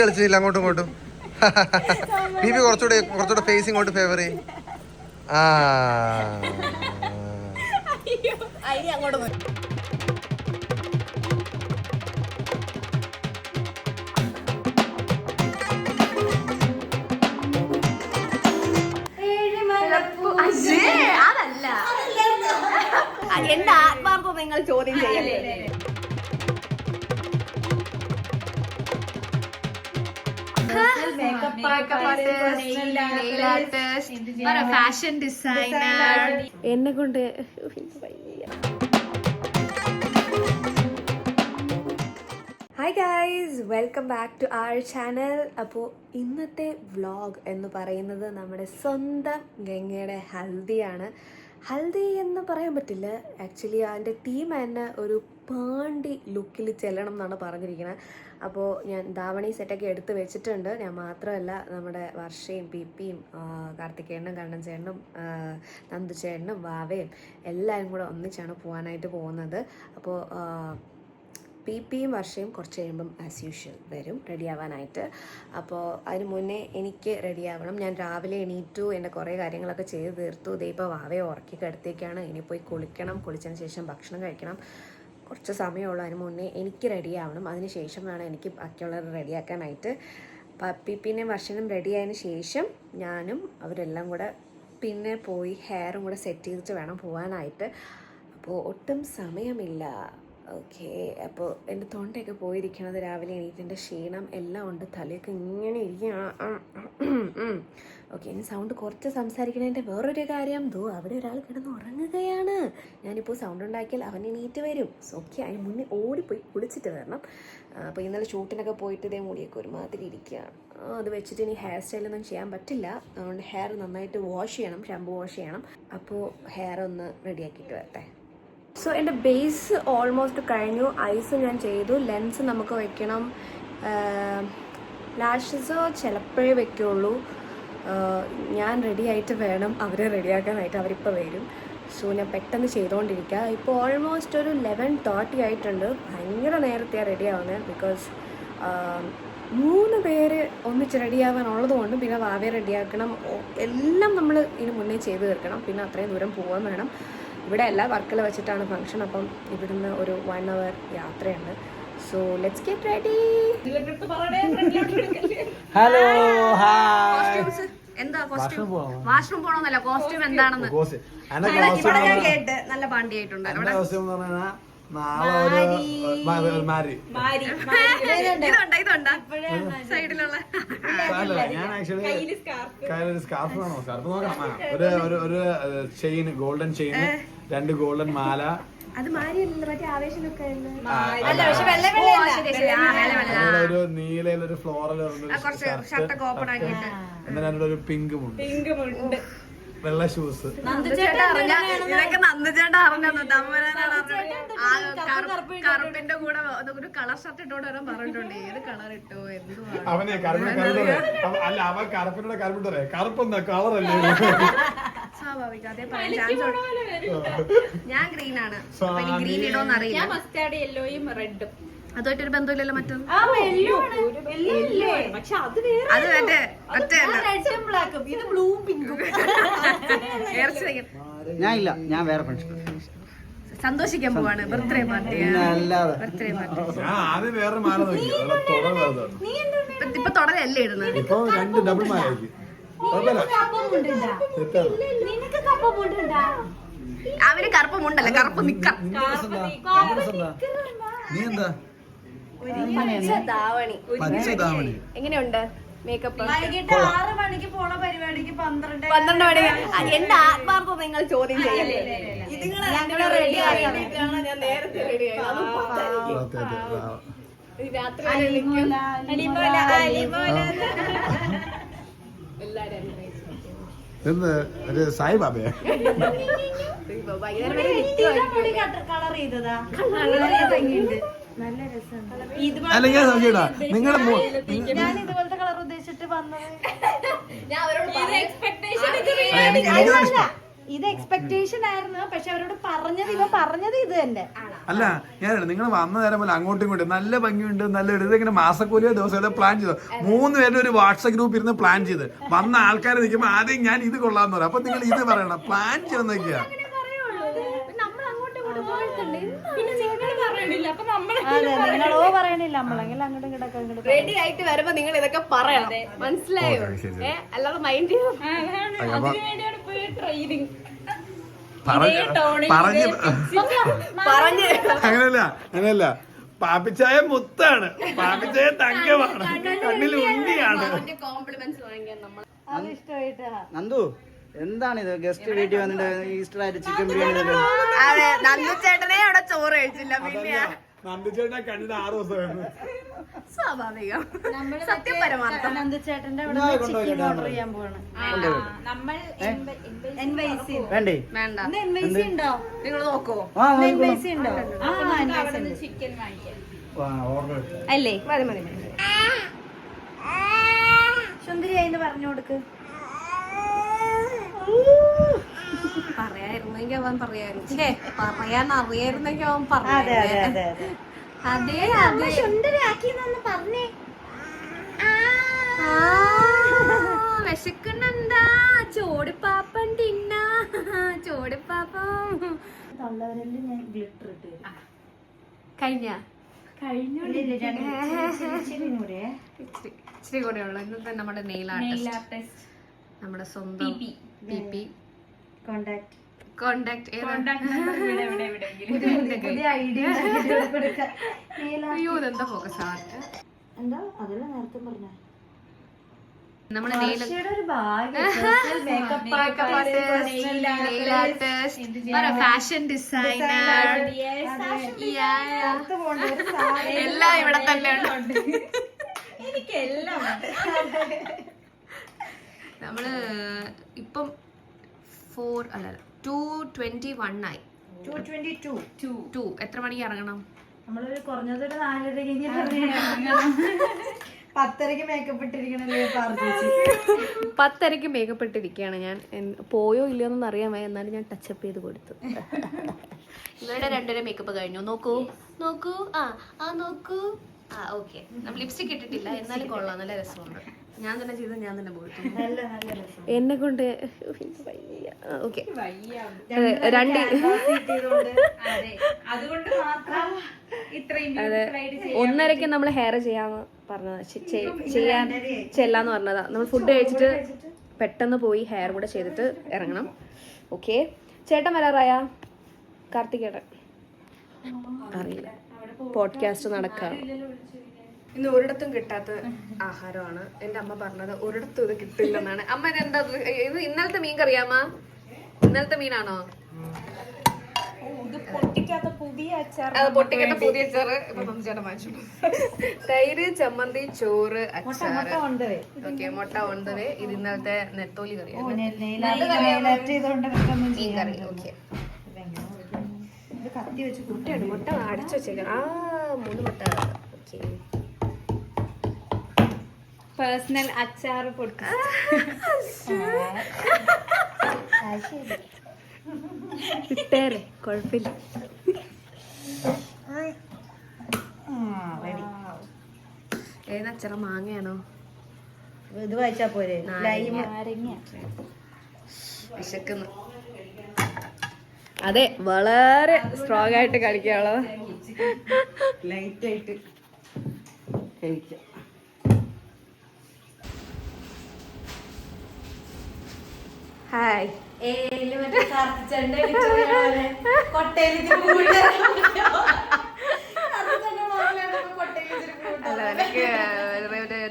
കളിച്ചില്ല അങ്ങോട്ടും ഇങ്ങോട്ടും. ബീബി കുറച്ചുകൂടെ ഫേസ് ഇങ്ങോട്ട് ഫേവർ ചെയ്യും. അതല്ല എന്റെ ആത്മാർത്ഥം നിങ്ങൾ ചോദ്യം ചെയ്യല്ലേ. ഫാഷൻ ഡിസൈനർ എന്നെ കൊണ്ട് hi guys, welcome back to our channel. അപ്പോൾ ഇന്നത്തെ വ്ളോഗ് എന്ന് പറയുന്നത് നമ്മുടെ സ്വന്തം ഗംഗയുടെ ഹൽദിയാണ്. ഹൽദി എന്ന് പറയാൻ പറ്റില്ല, ആക്ച്വലി അതിൻ്റെ തീം തന്നെ ഒരു പാണ്ടി ലുക്കിൽ ചെല്ലണം എന്നാണ് പറഞ്ഞിരിക്കുന്നത്. അപ്പോൾ ഞാൻ ധാവണി സെറ്റൊക്കെ എടുത്ത് വെച്ചിട്ടുണ്ട്. ഞാൻ മാത്രമല്ല, നമ്മുടെ വർഷയും പിപ്പിയും കാർത്തികേണ്ണും കണ്ണൻ ചേട്ടനും നന്ദു ചേട്ടനും വാവയും എല്ലാവരും കൂടെ ഒന്നിച്ചാണ് പോകാനായിട്ട് പോകുന്നത്. അപ്പോൾ പിയും വർഷയും കുറച്ച് കഴിയുമ്പം ആസ് യൂഷ്വൽ വരും റെഡി ആവാനായിട്ട്. അപ്പോൾ അതിന് മുന്നേ എനിക്ക് റെഡി ആവണം. ഞാൻ രാവിലെ എണീറ്റു, എൻ്റെ കുറേ കാര്യങ്ങളൊക്കെ ചെയ്ത് തീർത്തു. ഇതേ ഇപ്പോൾ വാവയെ ഉറക്കി കിടത്തേക്കാണ്. ഇനി പോയി കുളിക്കണം, കുളിച്ചതിന് ശേഷം ഭക്ഷണം കഴിക്കണം. കുറച്ച് സമയമുള്ളൂ. അതിന് മുന്നേ എനിക്ക് റെഡി ആവണം. അതിന് ശേഷം വേണം എനിക്ക് ബാക്കിയുള്ളവർ റെഡിയാക്കാനായിട്ട്. പിന്നെയും വർഷനും റെഡി ആയതിന് ശേഷം ഞാനും അവരെല്ലാം കൂടെ പിന്നെ പോയി ഹെയറും കൂടെ സെറ്റ് ചെയ്തിട്ട് വേണം പോകാനായിട്ട്. അപ്പോൾ ഒട്ടും സമയമില്ല. ഓക്കെ, അപ്പോൾ എൻ്റെ തൊണ്ടയൊക്കെ പോയിരിക്കണത് രാവിലെ എണീറ്റിൻ്റെ ക്ഷീണം എല്ലാം ഉണ്ട്. തലയൊക്കെ ഇങ്ങനെ ഇരിക്കുകയാണ്. ഓക്കെ, ഇനി സൗണ്ട് കുറച്ച് സംസാരിക്കണതിൻ്റെ വേറൊരു കാര്യം, അവിടെ ഒരാൾ കിടന്ന് ഉറങ്ങുകയാണ്. ഞാനിപ്പോൾ സൗണ്ട് ഉണ്ടാക്കിയാൽ അവൻ എണീറ്റ് വരും. ഓക്കെ, അതിന് മുന്നേ ഓടിപ്പോയി കുളിച്ചിട്ട് വരണം. അപ്പോൾ ഇന്നലെ ഷൂട്ടിനൊക്കെ പോയിട്ട് ഇതേ മുടിയൊക്കെ ഒരുമാതിരി ഇരിക്കുകയാണ്. അത് വെച്ചിട്ട് ഇനി ഹെയർ സ്റ്റൈലൊന്നും ചെയ്യാൻ പറ്റില്ല. അതുകൊണ്ട് ഹെയർ നന്നായിട്ട് വാഷ് ചെയ്യണം, ഷാമ്പു വാഷ് ചെയ്യണം. അപ്പോൾ ഹെയർ ഒന്ന് റെഡിയാക്കിയിട്ട് വരട്ടെ. സോ എൻ്റെ ബേസ് ഓൾമോസ്റ്റ് കഴിഞ്ഞു. ഐസ് ഞാൻ ചെയ്തു. ലെൻസ് നമുക്ക് വെക്കണം. ലാഷസ് ചിലപ്പോഴേ വെക്കുള്ളൂ. ഞാൻ റെഡി ആയിട്ട് വേണം അവരെ റെഡിയാക്കാനായിട്ട്. അവരിപ്പോൾ വരും. സോ ഞാൻ പെട്ടെന്ന് ചെയ്തുകൊണ്ടിരിക്കുക. ഇപ്പോൾ ഓൾമോസ്റ്റ് ഒരു 11:30 ആയിട്ടുണ്ട്. ഭയങ്കര നേരത്തെയാണ് റെഡി ആവുന്നത്. ബിക്കോസ് 3 പേര് ഒന്നിച്ച് റെഡിയാവാനുള്ളത് കൊണ്ട് പിന്നെ വാവയെ റെഡിയാക്കണം. എല്ലാം നമ്മൾ ഇതിന് മുന്നേ ചെയ്ത് തീർക്കണം. പിന്നെ അത്രയും ദൂരം പോകാൻ വേണം. ഇവിടെ എല്ലാ വർക്കിൽ വെച്ചിട്ടാണ് ഫംഗ്ഷൻ. അപ്പം ഇവിടുന്ന് ഒരു 1 hour യാത്രയുണ്ട്. So let's get ready. Hello, എന്താ കോസ്റ്റ്യൂം? വാഷ്റൂം പോണോന്നല്ല, കോസ്റ്റ്യൂം എന്താണെന്ന് ഇവിടെ ഞാൻ കേട്ട് നല്ല പാണ്ടിയായിട്ടുണ്ട്. സൈഡിലുള്ള ഞാൻ ആക്ച്വലി സ്കാർഫ് വേണോ? സ്കാർഫ് നോക്കണം. ഒരു ചെയിൻ, ഗോൾഡൻ ചെയിൻ, 2 ഗോൾഡൻ മാല. അത് മാരിയല്ല, മറ്റേ ആവേശമൊക്കെ ഒരു നീലയിലൊരു ഫ്ലോറൽ ഷർട്ടൊക്കെ ഓപ്പൺ ആക്കിയിട്ട്, എന്നിട്ട് ഒരു പിങ്ക് മുണ്ട്, വെള്ള ഷൂസ്. ഇതൊക്കെ നന്ദുചേട്ടൻ അറിഞ്ഞു. കറുപ്പിന്റെ കൂടെ ഒരു കളർ ഷർട്ട് ഇട്ടോണ്ട് വരാൻ പറഞ്ഞിട്ടുണ്ട്. ഏത് കളർ ഇട്ടോ എന്തുവാ അവനെ അല്ല, അവൻ കറുപ്പിനോട് കറുപ്പിട്ടേ. കറുപ്പെന്താ കളറല്ലേ? സ്വാഭാവികം, അതേ പറയാൻ ചാൻസ്. ഞാൻ ഗ്രീൻ ആണ്. ഗ്രീൻ ഇടോന്ന് അറിയില്ല. മസ്റ്റാർഡ് യെല്ലോയും റെഡും അതുമായിട്ടൊരു ബന്ധമില്ലല്ലോ. മറ്റൊന്നും അത് മറ്റേ ഞാൻ വേറെ ഫ്രണ്ട്സ് സന്തോഷിക്കാൻ പോവാണ്. Birthday party. ഇപ്പൊ തുടരല്ലേ ഇടുന്നത്? ഇപ്പൊ 2 ഡബിൾ മാലാക്കി. അവന് കറുപ്പമുണ്ടല്ലോ, കറുപ്പ് നിക്കാം. നീ എന്താ ധാവണി എങ്ങനെയുണ്ട് മേക്കപ്പ്? വൈകിട്ട് 6 മണിക്ക് പോണ പരിപാടിക്ക് 12 മണി. എന്റെ ആത്മാർത്ഥം നിങ്ങൾ ചോദ്യം ചെയ്യല്ലേ. ഞങ്ങളെ റെഡി ആയിട്ടാണ് ഞാൻ നേരത്തെ റെഡി ആയത്. രാത്രി എല്ലാരും സായിബാബയെ കളർ ചെയ്തതാ. അല്ലെങ്കിൽ നിങ്ങളുടെ ഞാൻ ഇതുപോലത്തെ കളർ ഉദ്ദേശിച്ചിട്ട് വന്നത്. ഇത് എക്സ്പെക്ടേഷൻ ആയിരുന്നു, പക്ഷെ അവരോട് പറഞ്ഞത് ഇത് തന്നെ. അല്ല ഞാൻ നിങ്ങൾ വന്ന നേരം പോലെ അങ്ങോട്ടും ഇങ്ങോട്ടും നല്ല ഭംഗിയുണ്ട്, നല്ല ഇതിങ്ങനെ മാസക്കൂലിയോ ദിവസം പ്ലാൻ ചെയ്തു. 3 പേരുടെ ഒരു വാട്സ്ആപ്പ് ഗ്രൂപ്പ് ഇരുന്ന് പ്ലാൻ ചെയ്ത് വന്ന ആൾക്കാർ നിൽക്കുമ്പോൾ ആദ്യം ഞാൻ ഇത് കൊള്ളാന്ന് പറയാം. അപ്പൊ നിങ്ങൾ ഇത് പറയണം, പ്ലാൻ ചെയ്യുന്നൊക്കെയാ. നിങ്ങളോ പറയണില്ല, നമ്മളെങ്കിൽ അങ്ങോട്ടും ഇങ്ങോട്ടൊക്കെ റെഡി ആയിട്ട് വരുമ്പോ നിങ്ങൾ ഇതൊക്കെ പറയണം, മനസ്സിലായോ? അല്ലാതെ മൈൻഡ് പറഞ്ഞ് അങ്ങനെയല്ല പാപ്പിച്ചായ മുത്താണ്, പാപ്പിച്ചായ തങ്കമാണ്, കണ്ണിൽ ഉണ്ടിയാണ്. കോംപ്ലിമെന്റ്സ് വാങ്ങിക്കാൻ നമ്മൾ അത് ഇഷ്ടമായിട്ടാ. നന്ദു എന്താണിത്? ഗസ്റ്റ് വീട്ടിൽ വന്നിട്ട് ഈസ്റ്റർ ആയിട്ട് ചിക്കൻ ബിരിയാണി അതെ, നന്ദു ചേട്ടനെ അവിടെ ചോറ് കഴിച്ചില്ല. പിന്നെ നന്ദിച്ചേട്ടനെ കണ്ടിട്ട് 6 ദിവസമായിരുന്നു. സ്വാഭാവികം, സത്യം പരമാർത്ഥം. നന്ദുചേട്ടന്റെ അവിടെ ചിക്കൻ ഓർഡർ ചെയ്യാൻ പോവാണ്. വേണ്ടേ? വേണ്ട, NYC ഉണ്ടോ? നിങ്ങൾ നോക്കോ? NYC ഉണ്ടോ? ചിക്കൻ ഓർഡർ അല്ലേ? മതി മതി. സുന്ദരി എന്ന് പറഞ്ഞു കൊടുക്ക്. പറയായിരുന്നെങ്കിൽ അവൻ പറയായിരുന്നു, പറയാൻ അറിയായിരുന്നെങ്കിൽ അവൻ അതെ അതെ പറഞ്ഞു. അതെ അതെ. അതെ അതെ, സുന്ദരിയാക്കിന്നൊന്ന് പറഞ്ഞേ. വിശക്കുന്നുണ്ടാ? ചോടിപ്പാപ്പൻ തിന്ന, ചോടിപ്പാപ്പം. തള്ളവരല് ഞാൻ ഗ്ലിറ്റർ ഇട്ട് തരും. കഴിഞ്ഞ ഇച്ചിരി കൂടെ ഉള്ളു. ഇന്നത്തെ നമ്മുടെ നെയിൽ ആർട്ടിസ്റ്റ്, നമ്മുടെ സ്വന്തം പി കോണ്ടാക്ട് അയ്യോ ഇതെന്താ ഫോക്കസ് ആർട്ട്. എന്താ അതെല്ലാം നേരത്തെ പറഞ്ഞ നമ്മുടെ നെയിൽ ഫാഷൻ ഡിസൈനർ എല്ലാം ഇവിടെ തന്നെയാണ്. നമ്മള് ഇപ്പം 2:21 ആയി. 2 എത്ര മണിക്ക് ഇറങ്ങണം? നമ്മളൊരു കുറഞ്ഞതൊരു 4:30 10:30 മേക്കപ്പ് ഇട്ടിരിക്കണല്ലേ? 10:30 മേക്കപ്പ് ഇട്ടിരിക്കുകയാണ് ഞാൻ. പോയോ ഇല്ലയോ എന്നൊന്നും അറിയാമേ, എന്നാലും ഞാൻ ടച്ചപ്പ് ചെയ്ത് കൊടുത്തു. ഇവരുടെ 2:30 മേക്കപ്പ് കഴിഞ്ഞു. നോക്കൂ നോക്കൂ, നോക്കൂ. ഓക്കെ, നമ്മൾ ലിപ്സ്റ്റിക് ഇട്ടിട്ടില്ല, എന്നാലും കൊള്ളാം, നല്ല രസമുണ്ട്. ഞാൻ തന്നെ ചെയ്ത് ഞാൻ തന്നെ പോയിട്ടു. എന്നെ കൊണ്ട് ഓക്കെ. അതെ, 1:30 നമ്മൾ ഹെയർ ചെയ്യാന്ന് പറഞ്ഞത്, ചെയ്യാൻ ചെല്ലാന്ന് പറഞ്ഞതാ. നമ്മൾ ഫുഡ് കഴിച്ചിട്ട് പെട്ടെന്ന് പോയി ഹെയർ കൂടെ ചെയ്തിട്ട് ഇറങ്ങണം. ഓക്കെ, ചേട്ടൻ വരാറായ? കാർത്തികേട്ടൻ അറിയില്ല, പോഡ്കാസ്റ്റ് നടക്കാം. ഇന്ന് ഒരിടത്തും കിട്ടാത്ത ആഹാരമാണ്. എന്റെ അമ്മ പറഞ്ഞത് ഒരിടത്തും ഇത് കിട്ടില്ലെന്നാണ്. അമ്മ എന്താ ഇത്? ഇന്നലത്തെ മീൻ കറിയാമ്മ? ഇന്നലത്തെ മീനാണോ? പൊട്ടിക്കാത്ത പുതിയ അച്ചാർ. ഇപ്പൊ ചേട്ടൻ വാങ്ങിച്ചു. തൈര്, ചമ്മന്തി, ചോറ്, അച്ചാറ്. ഓക്കെ, മുട്ട ഒണ്ടവേ. ഇത് ഇന്നലത്തെ നെത്തോലി കറിയാണ്, മീൻ കറി. ഓക്കെ, മുട്ടയാണ്, മുട്ട അടച്ചു വെച്ചേക്കാം. 3 മുട്ട. ഓക്കെ, പേഴ്സണൽ അച്ചാർ പൊട്ടി ഇട്ടേരെ, കുഴപ്പമില്ല. ഏത് അച്ചാറ? മാങ്ങയാണോ? ഇത് വായിച്ചാ പോരെ? വിശക്കുന്നു. അതെ, വളരെ സ്ട്രോങ് ആയിട്ട് കഴിക്കാനുള്ളത്. ലൈറ്റ് ആയിട്ട് കഴിക്കാം. ഹായ്.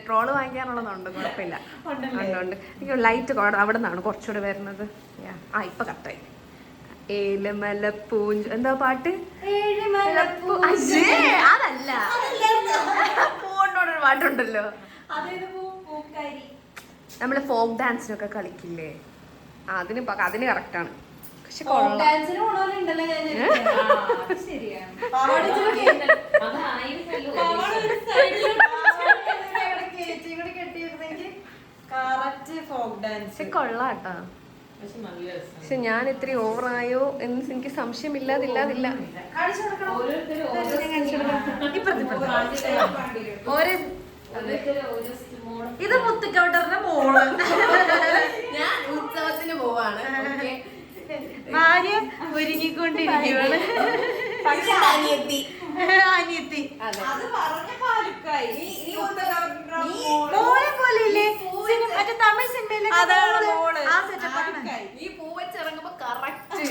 ട്രോള് വാങ്ങിക്കാനുള്ളതുണ്ട്, കുഴപ്പമില്ല. ഉണ്ട്. എനിക്ക് ലൈറ്റ് അവിടെ നിന്നാണ് കുറച്ചുകൂടെ വരുന്നത്. ഇപ്പൊ കറക്റ്റായി. ഏലമലപ്പൂഞ്ച് എന്താ പാട്ട്? അതല്ല, പൂണ്ടോടൊരു പാട്ടുണ്ടല്ലോ. നമ്മള് ഫോക്ക് ഡാൻസിനൊക്കെ കളിക്കില്ലേ, അതിന് കറക്റ്റാണ്. പക്ഷെ കൊള്ളാട്ടാ. പക്ഷെ ഞാൻ ഇത്തിരി ഓവറായോ എന്ന് എനിക്ക് സംശയമില്ലാതില്ലാതില്ല. ഇത് മുത്തുക്കൗട്ടറിന്റെ മോള്. ഞാൻ ഉത്സവത്തിന് പോവാണ്. ഭാര്യ ഒരുങ്ങിക്കൊണ്ടിരിക്കുകയാണ്. അനിയത്തി മോളെ പോലെയില്ലേ മറ്റേ തമിഴ് സിനിമയിലെ ആ സെറ്റപ്പാണ്. ഈ പൂവച്ചിറങ്ങുമ്പോ കറക്റ്റ്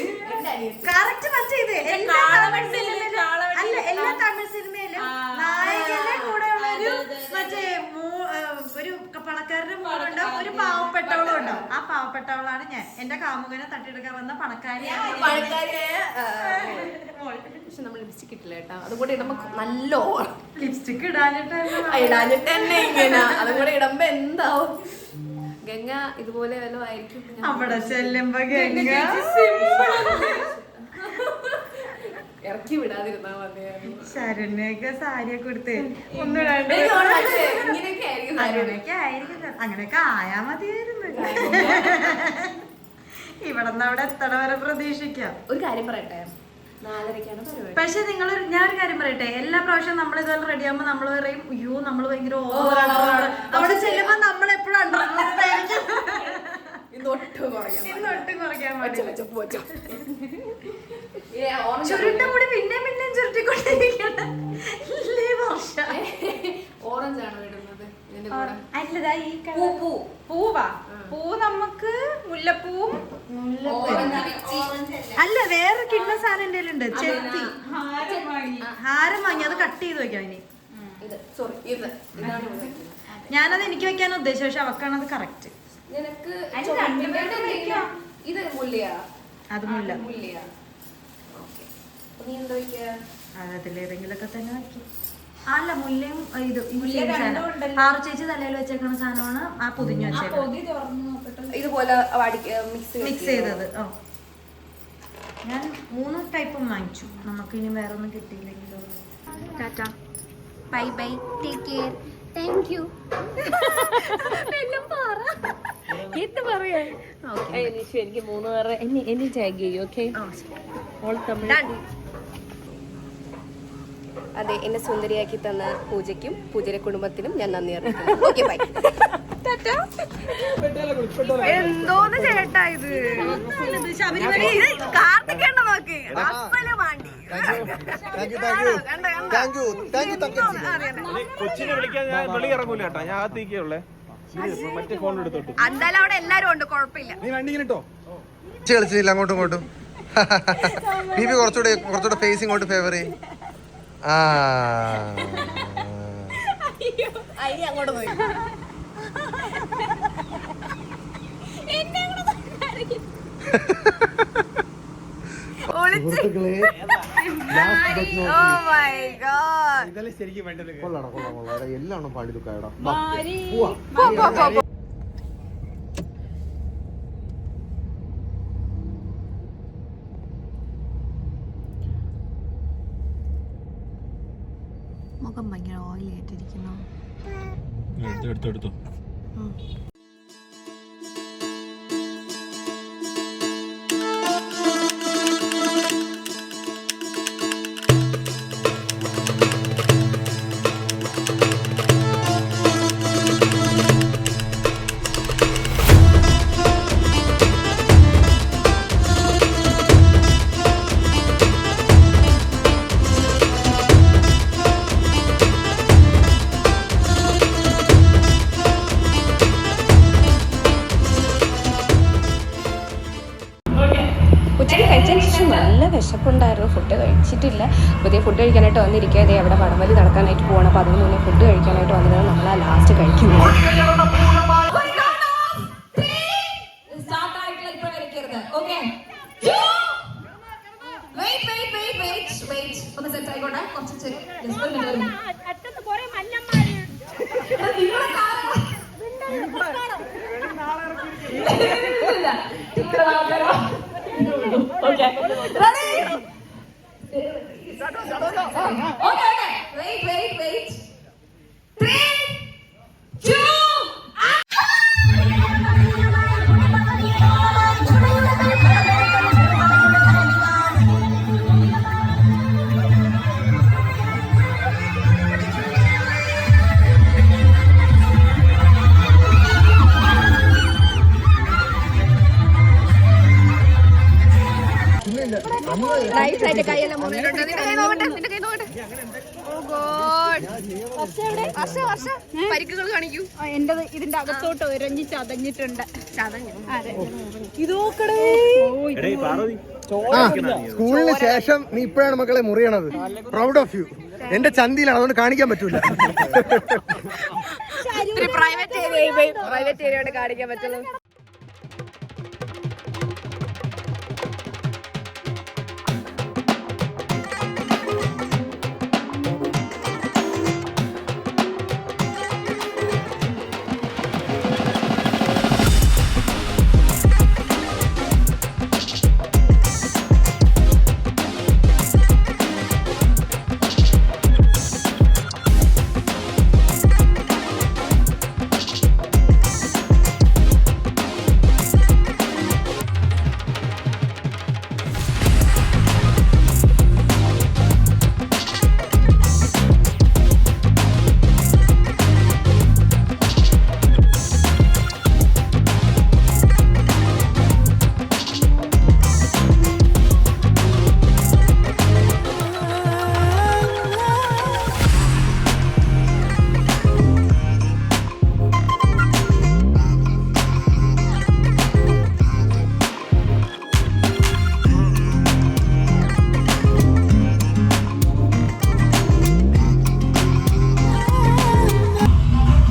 മറ്റേ ഇത് എല്ലാ തമിഴ് സിനിമയിലും അല്ല, എല്ലാ തമിഴ് സിനിമയിലും നായകന്റെ കൂടെ ഉള്ളൊരു മറ്റേ ഒരു പണക്കാരന്റെ മോളുണ്ടാവും, ഒരു പാവപ്പെട്ടവളും ഉണ്ടാവും. ആ പാവപ്പെട്ടവളാണ് ഞാൻ. എന്റെ കാമുകനെ തട്ടിയെടുക്കാൻ വന്ന പണക്കാരിയായ പക്ഷെ നമ്മൾ ലിപ്സ്റ്റിക് ഇട്ടില്ല കേട്ടോ. അതുകൂടെ ഇടുമ്പോ നല്ല ലിപ്സ്റ്റിക് ഇടാനിട്ട് തന്നെ ഇങ്ങനെ അതും കൂടെ ഇടുമ്പോ എന്താവും. ഗംഗ ഇതുപോലെ വല്ലതും ആയിരിക്കും അവിടെ ചെല്ലുമ്പോ ഇറക്കി വിടാതിരുന്നാ മതി. ശരണ്യൊക്കെ സാരിയൊക്കെ കൊടുത്ത് ഒന്നിടാണ്ട് ഇങ്ങനെയൊക്കെ ആയിരിക്കും. അങ്ങനെയൊക്കെ ആയിരിക്കും. അങ്ങനെയൊക്കെ ആയാ മതിയായിരുന്നു. ഇവിടെന്ന് അവിടെ എത്തണ വരെ പ്രതീക്ഷിക്കാം. ഒരു കാര്യം പറയട്ടെ, 4:30 പരിപാടി. പക്ഷെ ഞാൻ ഒരു കാര്യം പറയട്ടെ, എല്ലാ പ്രാവശ്യം നമ്മൾ ഇതുപോലെ റെഡി ആകുമ്പോ നമ്മൾ പറയും അയ്യോ നമ്മൾ ഭയങ്കര ഓവറാണ്. അവിടെ ചെല്ലുമ്പോ നമ്മൾ എപ്പോഴും അണ്ടർആയിരിക്കും. ഇന്നൊട്ടും കുറയ്ക്കാൻ ചുരുട്ടും കൂടി പിന്നെയും ചുരുട്ടിക്കൊണ്ടിരിക്കണം. ഓറഞ്ച് ആണോ ഇടുന്നത്? അല്ലതാ ഈ പൂവാ. പൂ നമുക്ക് മുല്ലപ്പൂവും അല്ല വേറെ കിണ്ണ സാധനം എന്റെ ഉണ്ട്. ചെത്തി ഹാരം വാങ്ങി അത് കട്ട് ചെയ്ത് വെക്കാം. ഇനി ഞാനത് എനിക്ക് വെക്കാൻ ഉദ്ദേശിച്ചു, പക്ഷെ അവക്കാണ് അത് കറക്റ്റ്. അത് മുല്ല. അതിലേതെങ്കിലൊക്കെ തന്നെ വയ്ക്കും. അല്ല മുല്ലയും ഇത് ആറു ചേച്ചി തലയിൽ വെച്ചേക്കുന്ന സാധനമാണ് ആ പൊതിഞ്ഞു വെച്ചേക്കുന്നത്. ഇതുപോലെ മിക്സ് ചെയ്തത്. ഞാൻ 3 ടൈപ്പും വാങ്ങിച്ചു. നമുക്ക് ഇനി വേറെ ഒന്നും കിട്ടിയില്ലെങ്കിലോ. ടാറ്റാ, bye bye, take care, thank you. എല്ലാം പറ, എന്ത് പറയാ. എനിക്ക് 3 പേരെ എന്നെ ടാഗ് ചെയ്യൂ. ഓക്കെ, അതെ, എന്നെ സുന്ദരിയാക്കി തന്ന പൂജയ്ക്കും പൂജയുടെ കുടുംബത്തിനും ഞാൻ നന്ദി അറിയിക്കുന്നു. Okay, bye. എന്തോന്ന് ചേട്ടാ ഇത്? കാർത്തികേണ്ട നോക്ക്, അപ്പല് മാണ്ടി. കൊച്ചിനെ വിളിക്കാൻ ഞാൻ വെളി ഇറങ്ങൂല കേട്ടോ, ഞാൻ അകത്തേക്കുള്ളേ. മറ്റേ ഫോൺ എടുത്തോട്ട് എന്തായാലും അവിടെ എല്ലാരും ഉണ്ട്, കുഴപ്പമില്ല. നീ വണ്ടി ഇങ്ങനെ ഇട്ടോ. കളിച്ചില്ല അങ്ങോട്ടും ഇങ്ങോട്ടും. ബീബി കുറച്ചുകൂടെ ഫേസ് ഇങ്ങോട്ട് ഫേവർ ചെയ്യും. അങ്ങോട്ട് പോയി. എല്ലാം പാടി ദുഃഖായടാ. മുഖം ഭയങ്കര ഓയിലി ആയിട്ടിരിക്കുന്നു. എടുത്തോ. ഉച്ചയ്ക്ക് കഴിച്ചതിന് ശേഷം നല്ല വിശപ്പുണ്ടായിരുന്നു. ഫുഡ് കഴിച്ചിട്ടില്ല. പുതിയ ഫുഡ് കഴിക്കാനായിട്ട് വന്നിരിക്കാതെ അവിടെ വടംവലി നടക്കാനായിട്ട് പോകണം. അപ്പോൾ അതിന് മുന്നേ ഫുഡ് കഴിക്കാനായിട്ട് വന്നിരുന്നത് നമ്മളാ ലാസ്റ്റ് കഴിക്കുന്നത്. Wait. 3, 2, നൈസായിട്ട് കൈയെല്ലാം മുറിയിലുണ്ട്. നിന്റെ കൈ നോക്കട്ടെ, നിന്റെ കൈ നോക്കട്ടെ. ഓ ഗോഡ്. വർഷ പരിക്കുകൾ കാണിക്കൂ. എന്റത് ഇതിന്റെ അകത്തോട്ട് ഒരഞ്ഞ് ചതഞ്ഞിട്ടുണ്ട്. അതെ. സ്കൂളിന് ശേഷം നീ ഇപ്പോഴാണ് മക്കളെ മുറിയണത്. Proud of U. എന്റെ ചന്തിയിലാണ്, അതുകൊണ്ട് കാണിക്കാൻ പറ്റൂല. പ്രൈവറ്റ് ഏരിയയോട് കാണിക്കാൻ പറ്റുള്ളൂ.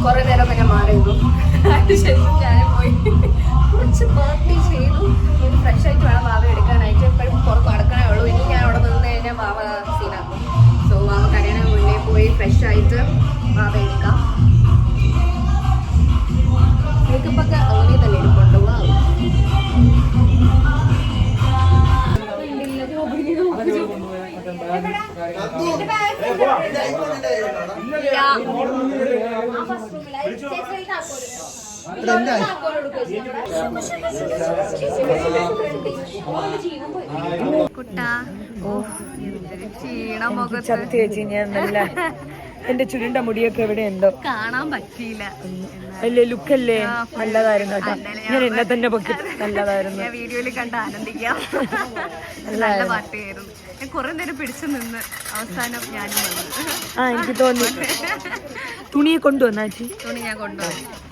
കുറെ നേരമൊക്കെ ഞാൻ മാറിയിരുന്നു. അതിനുശേഷം ഞാൻ പോയി കുറച്ച് പാർട്ടി ചെയ്തു. ഇനി ഫ്രഷ് ആയിട്ട് വേണം വാവ എടുക്കാനായിട്ട്. എപ്പോഴും പുറത്ത് നടക്കണേ ഉള്ളൂ. ഇനി ഞാൻ അവിടെ നിന്ന് കഴിഞ്ഞാൽ വാവ സീനാക്കും. സോ വാവ കരയണ മുന്നേ പോയി ഫ്രഷ് ആയിട്ട് വാവ എടുക്കാം. മേക്കപ്പൊക്കെ അങ്ങനെ തന്നെ എടുക്കൊണ്ട് പോവാം. എന്റെ ചുരുണ്ട മുടിയൊക്കെ എവിടെ ഉണ്ടോ കാണാൻ പറ്റിയില്ല. അല്ലേ ലുക്കല്ലേ നല്ലതായിരുന്നു കേട്ടോ. ഞാൻ എന്നെ തന്നെ പൊക്കി നല്ലതായിരുന്നു. ഞാൻ വീഡിയോയിൽ കണ്ട് ആനന്ദിക്കാം. നല്ല പാർട്ടിയായിരുന്നു. ഞാൻ കുറെ നേരം പിടിച്ചു നിന്ന് അവസാനം ഞാനും വന്നു. എനിക്ക് തോന്നി. തുണിയെ കൊണ്ടുവന്നാച്ചി. തുണി ഞാൻ കൊണ്ടുവന്നു.